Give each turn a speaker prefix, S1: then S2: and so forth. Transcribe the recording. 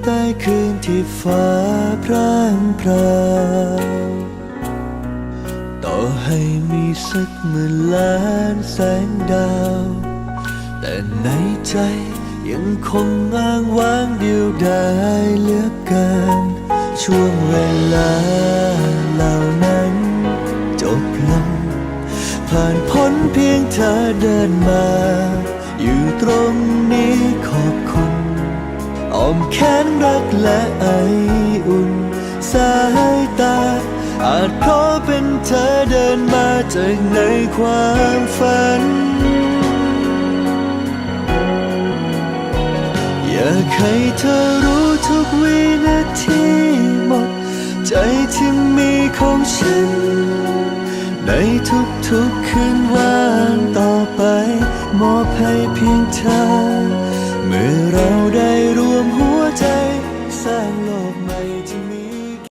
S1: ใต้คืนที่ฟ้าพร่างพราวต่อให้มีสักหมื่นล้านแสงดาวแต่ในใจยังคงอ้างว้างเดียวดายเหลือเกินช่วงเวลาเหล่านั้นจบลงผ่านพ้นเพียงเธอเดินมาอยู่ตรงนี้ขอบคุณอ้อมแขนรักและไออุ่นสายตาอาจเพราะเป็นเธอเดินมาจากในความฝันอยากให้เธอรู้ทุกวินาทีหมดใจที่มีของฉันในทุกๆคืนวันต่อไปมอบให้เพียง